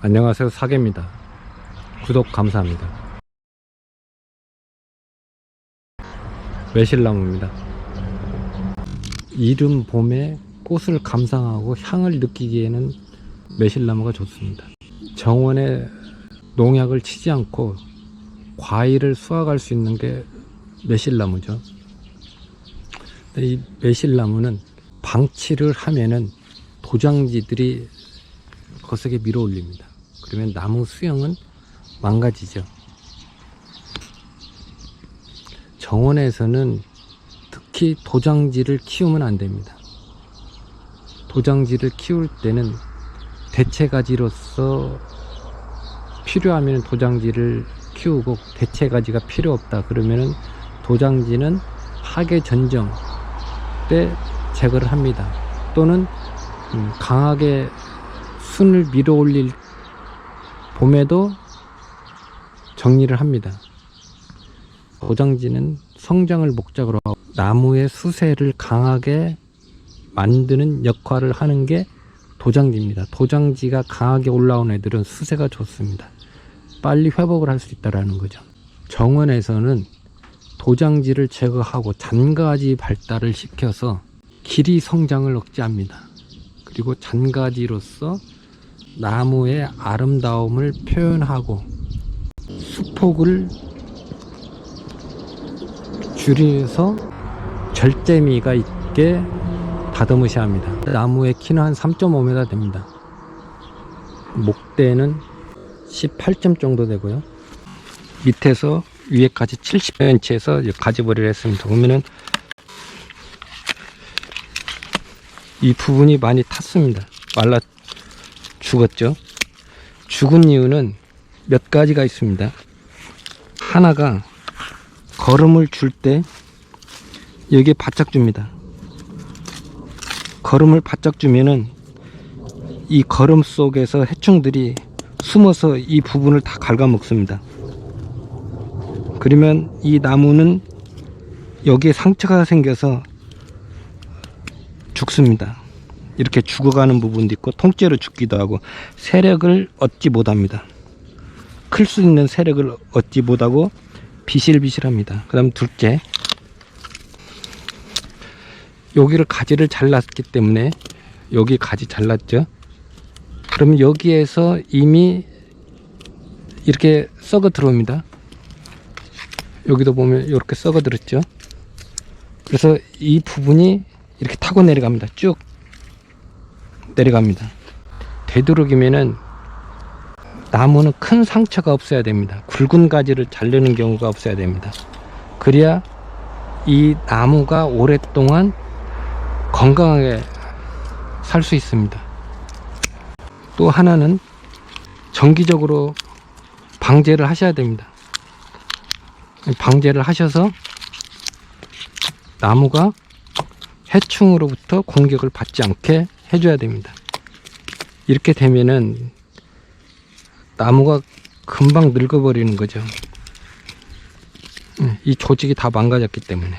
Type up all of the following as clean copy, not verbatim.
안녕하세요, 사계입니다. 구독 감사합니다. 매실나무입니다. 이른 봄에 꽃을 감상하고 향을 느끼기에는 매실나무가 좋습니다. 정원에 농약을 치지 않고 과일을 수확할 수 있는 게 매실나무죠. 이 매실나무는 방치를 하면은 도장지들이 거세게 밀어 올립니다. 그러면 나무 수영은 망가지죠. 정원에서는 특히 도장지를 키우면 안 됩니다. 도장지를 키울 때는 대체가지로서 필요하면 도장지를 키우고 대체가지가 필요 없다 그러면은 도장지는 하계 전정 때 제거를 합니다. 또는 강하게 순을 밀어 올릴 봄에도 정리를 합니다. 도장지는 성장을 목적으로 하고 나무의 수세를 강하게 만드는 역할을 하는 게 도장지입니다. 도장지가 강하게 올라온 애들은 수세가 좋습니다. 빨리 회복을 할 수 있다는 거죠. 정원에서는 도장지를 제거하고 잔가지 발달을 시켜서 길이 성장을 억제합니다. 그리고 잔가지로서 나무의 아름다움을 표현하고 수폭을 줄여서 절제미가 있게 다듬으셔야 합니다. 나무의 키는 한 3.5m 됩니다. 목대는 18점 정도 되고요. 밑에서 위에까지 70cm에서 가지벌이를 했습니다. 보면은 이 부분이 많이 탔습니다. 말라 죽었죠. 죽은 이유는 몇 가지가 있습니다. 하나가 거름을 줄 때 여기에 바짝 줍니다. 거름을 바짝 주면은 이 거름 속에서 해충들이 숨어서 이 부분을 다 갉아먹습니다. 그러면 이 나무는 여기에 상처가 생겨서 죽습니다. 이렇게 죽어가는 부분도 있고 통째로 죽기도 하고 세력을 얻지 못합니다. 클 수 있는 세력을 얻지 못하고 비실비실합니다. 그 다음 둘째, 여기를 가지를 잘랐기 때문에 여기 가지 잘랐죠. 그러면 여기에서 이미 이렇게 썩어 들어옵니다. 여기도 보면 이렇게 썩어 들었죠. 그래서 이 부분이 이렇게 타고 내려갑니다. 쭉 내려갑니다. 되도록이면은 나무는 큰 상처가 없어야 됩니다. 굵은 가지를 자르는 경우가 없어야 됩니다. 그래야 이 나무가 오랫동안 건강하게 살 수 있습니다. 또 하나는 정기적으로 방제를 하셔야 됩니다. 방제를 하셔서 나무가 해충으로부터 공격을 받지 않게 해줘야 됩니다. 이렇게 되면은 나무가 금방 늙어버리는 거죠. 이 조직이 다 망가졌기 때문에.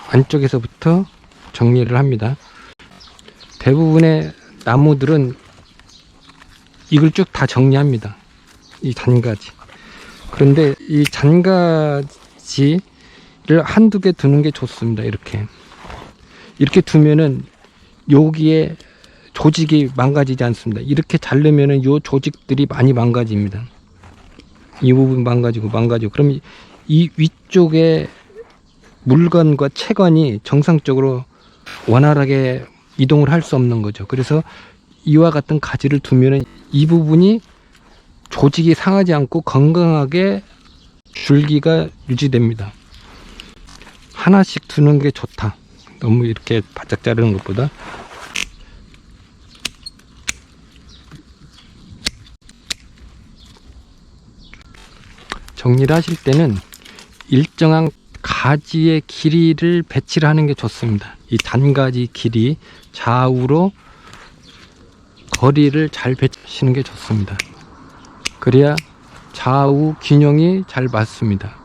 안쪽에서부터 정리를 합니다. 대부분의 나무들은 이걸 쭉 다 정리합니다. 이 잔가지. 그런데 이 잔가지를 한두 개 두는 게 좋습니다. 이렇게 두면은 여기에 조직이 망가지지 않습니다. 이렇게 자르면은 요 조직들이 많이 망가집니다. 이 부분 망가지고 그럼 이 위쪽에 물건과 체관이 정상적으로 원활하게 이동을 할 수 없는 거죠. 그래서 이와 같은 가지를 두면은 이 부분이 조직이 상하지 않고 건강하게 줄기가 유지됩니다. 하나씩 두는 게 좋다. 너무 이렇게 바짝 자르는 것보다. 정리를 하실 때는 일정한 가지의 길이를 배치를 하는 게 좋습니다. 이 잔가지 길이 좌우로 거리를 잘 배치하시는 게 좋습니다. 그래야 좌우 균형이 잘 맞습니다.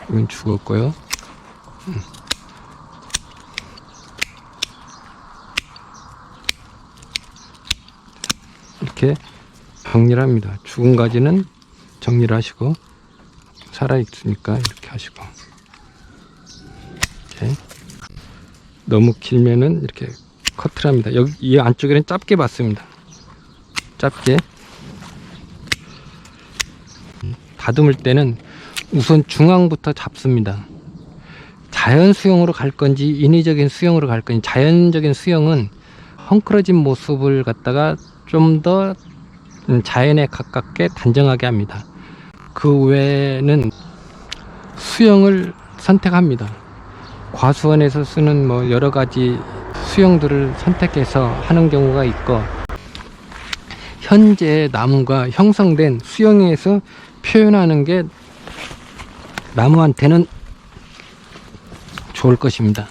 이건 죽었고요. 이렇게 정리를 합니다. 죽은 가지는 정리를 하시고, 살아있으니까 이렇게 하시고, 이렇게. 너무 길면은 이렇게 커트를 합니다. 여기 이 안쪽에는 짧게 받습니다. 짧게. 다듬을 때는 우선 중앙부터 잡습니다. 자연 수영으로 갈 건지 인위적인 수영으로 갈 건지, 자연적인 수영은 헝클어진 모습을 갖다가 좀 더 자연에 가깝게 단정하게 합니다. 그 외에는 수영을 선택합니다. 과수원에서 쓰는 뭐 여러 가지 수영들을 선택해서 하는 경우가 있고, 현재 나무가 형성된 수영에서 표현하는 게 나무한테는 좋을 것입니다.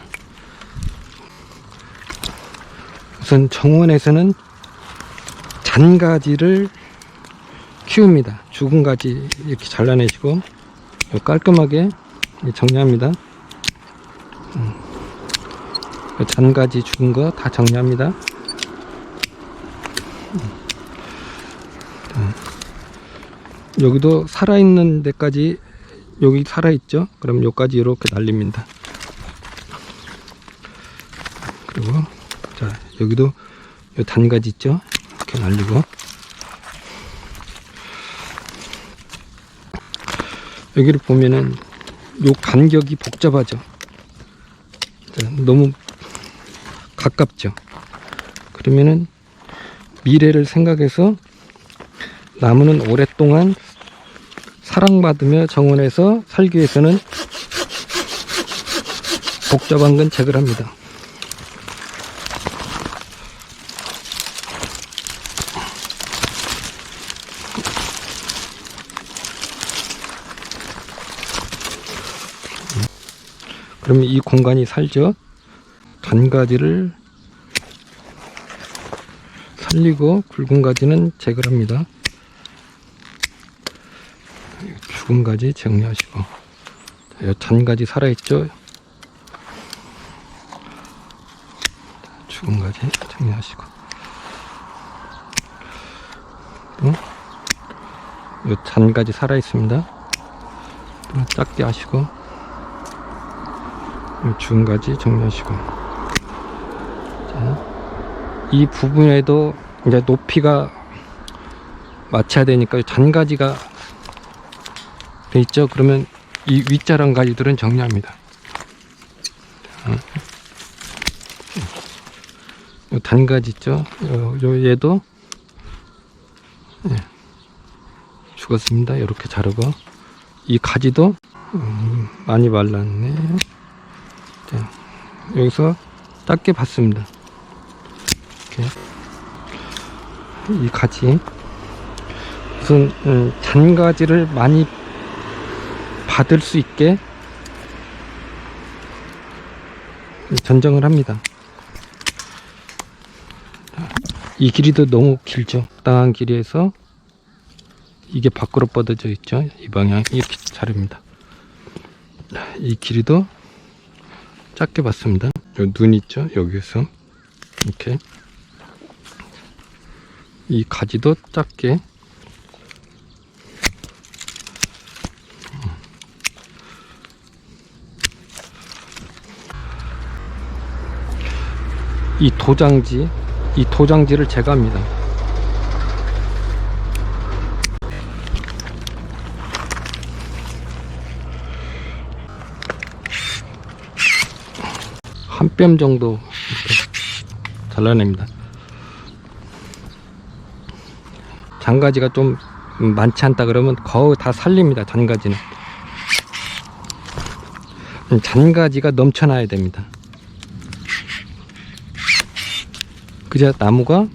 우선 정원에서는 잔가지를 키웁니다. 죽은 가지 이렇게 잘라내시고 깔끔하게 정리합니다. 잔가지 죽은 거 다 정리합니다. 여기도 살아있는 데까지, 여기 살아있죠? 그럼 여기까지 이렇게 날립니다. 그리고 자, 여기도 요 단가지 있죠? 이렇게 날리고, 여기를 보면은 요 간격이 복잡하죠? 자, 너무 가깝죠? 그러면은 미래를 생각해서 나무는 오랫동안 사랑받으며 정원에서 살기 위해서는 복잡한 건 제거를 합니다. 그러면 이 공간이 살죠. 단가지를 살리고 굵은 가지는 제거를 합니다. 죽은 가지 정리하시고, 이 잔가지 살아있죠. 죽은 가지 정리하시고, 이 잔가지 살아있습니다. 작게 하시고, 죽은 가지 정리하시고. 자, 이 부분에도 이제 높이가 맞춰야 되니까 잔가지가 돼 있죠. 그러면 이 윗자랑 가지들은 정리합니다. 요 단가지 있죠. 요 얘도 죽었습니다. 이렇게 자르고, 이 가지도 많이 말랐네. 자, 여기서 작게 받습니다. 이렇게 이 가지, 우선 잔가지를 많이 받을 수 있게 전정을 합니다. 이 길이도 너무 길죠. 적당한 길이에서 이게 밖으로 뻗어져 있죠. 이 방향 이렇게 자릅니다. 이 길이도 작게 받습니다. 요 눈 있죠. 여기에서 이렇게, 이 가지도 작게, 이 도장지를 제거합니다. 한 뼘 정도 이렇게 잘라냅니다. 잔가지가 좀 많지 않다 그러면 거의 다 살립니다. 잔가지는 잔가지가 넘쳐나야 됩니다. 그래야 나무가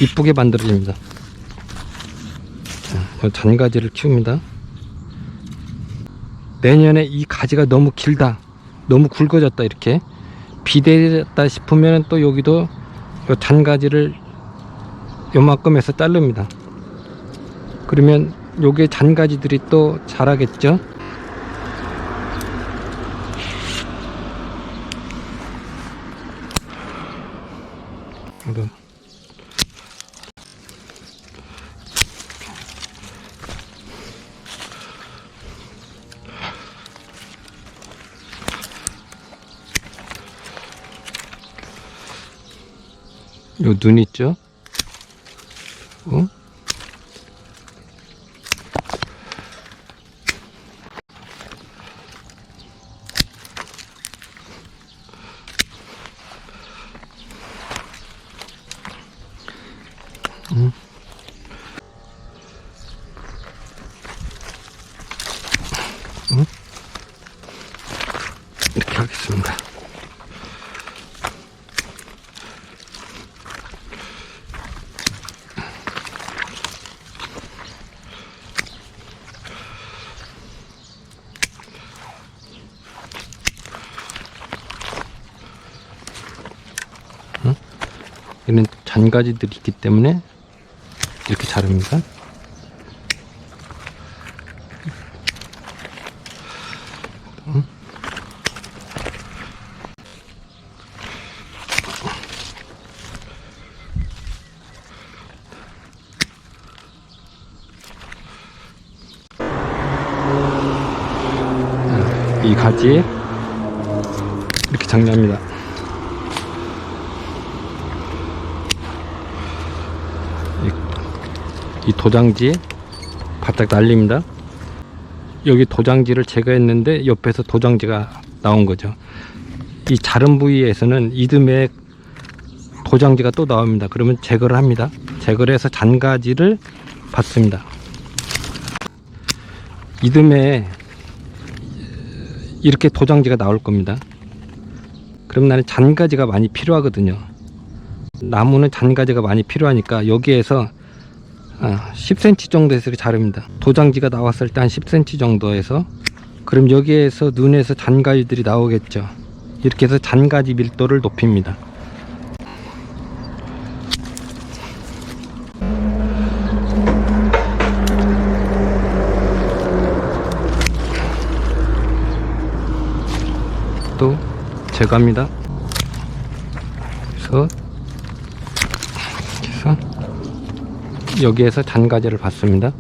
이쁘게 만들어집니다. 자, 잔가지를 키웁니다. 내년에 이 가지가 너무 길다, 너무 굵어졌다, 이렇게 비대했다 싶으면 또 여기도 요 잔가지를 요만큼 해서 자릅니다. 그러면 요게 잔가지들이 또 자라겠죠. 요 눈 있죠? 어? 이렇게 하겠습니다. 이런 잔가지들이 있기 때문에 이렇게 자릅니다. 이 가지 이렇게 정리합니다. 이 도장지 바짝 날립니다. 여기 도장지를 제거했는데 옆에서 도장지가 나온 거죠. 이 자른 부위에서는 이듬해 도장지가 또 나옵니다. 그러면 제거를 합니다. 제거를 해서 잔가지를 받습니다. 이듬해 이렇게 도장지가 나올 겁니다. 그럼 나는 잔가지가 많이 필요하거든요. 나무는 잔가지가 많이 필요하니까 여기에서 10cm 정도에서 자릅니다. 도장지가 나왔을 때 한 10cm 정도에서, 그럼 여기에서 눈에서 잔가지들이 나오겠죠. 이렇게 해서 잔가지 밀도를 높입니다. 또 제거합니다. 그래서 여기에서 잔가지를 받습니다.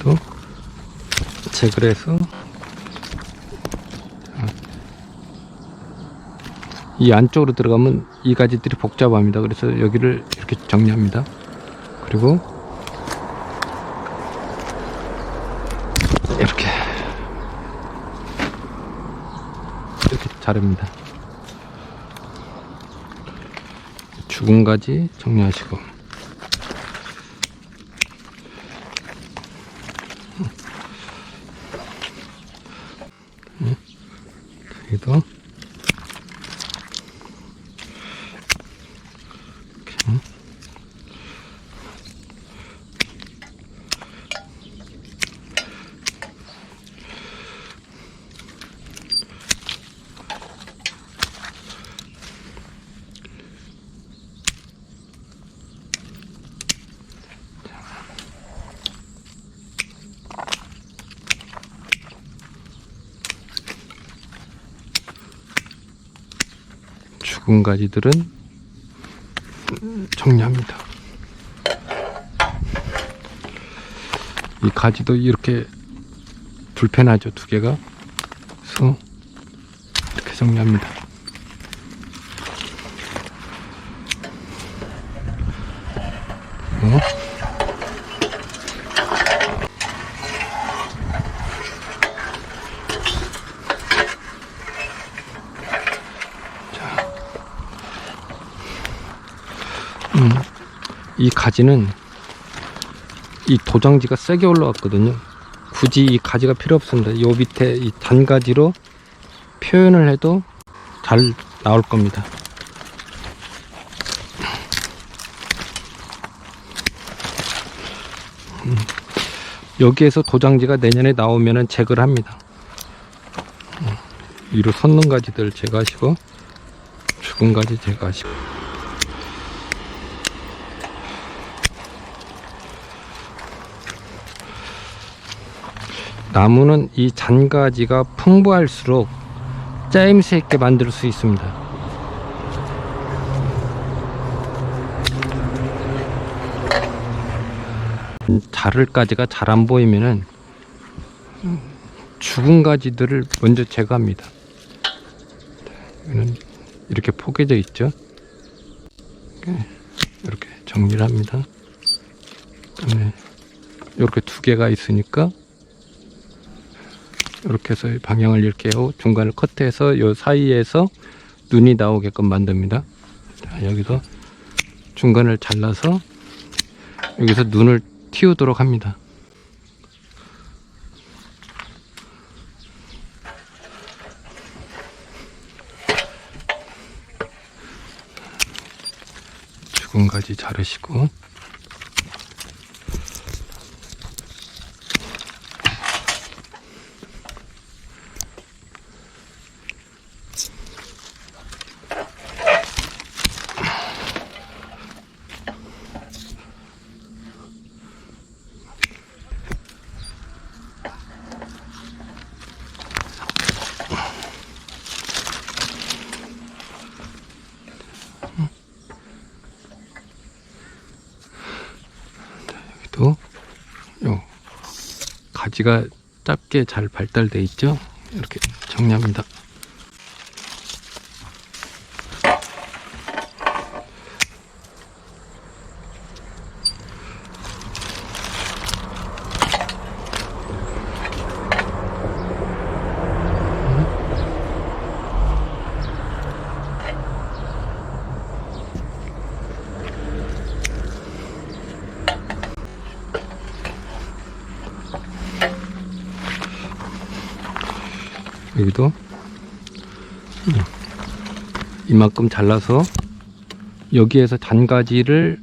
또 제거를 해서 이 안쪽으로 들어가면 이 가지들이 복잡합니다. 그래서 여기를 이렇게 정리합니다. 그리고 이렇게 자릅니다. 죽은 가지 정리하시고, 여기도 죽은 가지들은 정리합니다. 이 가지도 이렇게 불편하죠, 두 개가. 그래서 이렇게 정리합니다. 이 가지는 이 도장지가 세게 올라왔거든요. 굳이 이 가지가 필요 없습니다. 요 밑에 이 단가지로 표현을 해도 잘 나올 겁니다. 여기에서 도장지가 내년에 나오면은 제거를 합니다. 위로 솟는 가지들 제거하시고, 죽은 가지 제거하시고. 나무는 이 잔가지가 풍부할수록 짜임새 있게 만들 수 있습니다. 자를 가지가 잘 안 보이면은 죽은 가지들을 먼저 제거합니다. 이거는 이렇게 포개져 있죠. 이렇게 정리를 합니다. 이렇게 두 개가 있으니까 이렇게 해서 방향을 이렇게 하고 중간을 커트해서 이 사이에서 눈이 나오게끔 만듭니다. 자, 여기서 중간을 잘라서 여기서 눈을 틔우도록 합니다. 죽은 가지 자르시고 또 요 가지가 짧게 잘 발달되어 있죠. 이렇게 정리합니다. 여기도 이만큼 잘라서 여기에서 잔가지를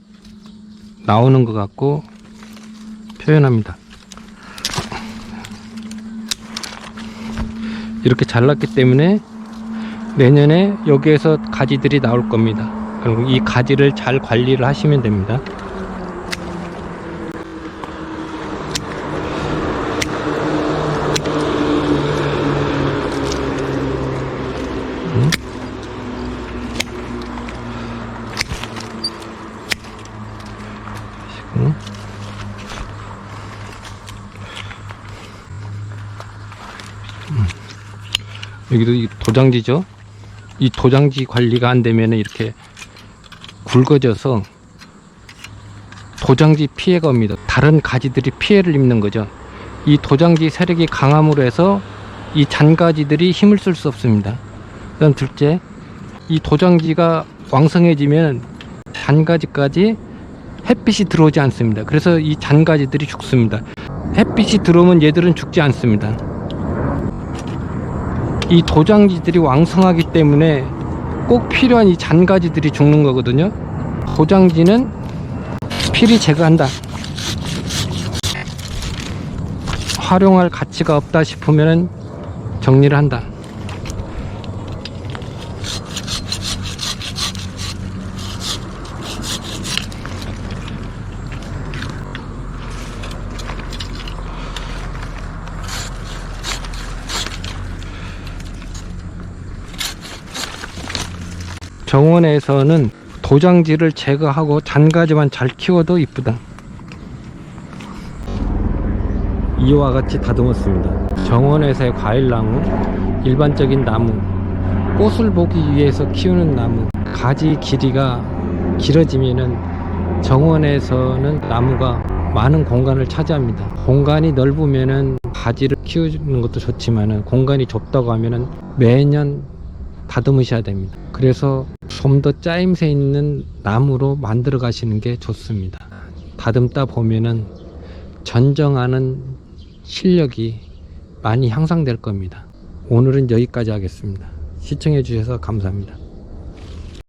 나오는 것 같고 표현합니다. 이렇게 잘랐기 때문에 내년에 여기에서 가지들이 나올 겁니다. 그리고 이 가지를 잘 관리를 하시면 됩니다. 여기도 이 도장지죠. 이 도장지 관리가 안 되면 이렇게 굵어져서 도장지 피해가 옵니다. 다른 가지들이 피해를 입는 거죠. 이 도장지 세력이 강함으로 해서 이 잔가지들이 힘을 쓸 수 없습니다. 그다음 둘째, 이 도장지가 왕성해지면 잔가지까지 햇빛이 들어오지 않습니다. 그래서 이 잔가지들이 죽습니다. 햇빛이 들어오면 얘들은 죽지 않습니다. 이 도장지들이 왕성하기 때문에 꼭 필요한 이 잔가지들이 죽는 거거든요. 도장지는 필히 제거한다. 활용할 가치가 없다 싶으면 정리를 한다. 정원에서는 도장지를 제거하고 잔가지만 잘 키워도 이쁘다. 이와 같이 다듬었습니다. 정원에서의 과일나무, 일반적인 나무, 꽃을 보기 위해서 키우는 나무, 가지 길이가 길어지면은 정원에서는 나무가 많은 공간을 차지합니다. 공간이 넓으면은 가지를 키우는 것도 좋지만은 공간이 좁다고 하면은 매년 다듬으셔야 됩니다. 그래서 좀 더 짜임새 있는 나무로 만들어 가시는 게 좋습니다. 다듬다 보면은 전정하는 실력이 많이 향상될 겁니다. 오늘은 여기까지 하겠습니다. 시청해 주셔서 감사합니다.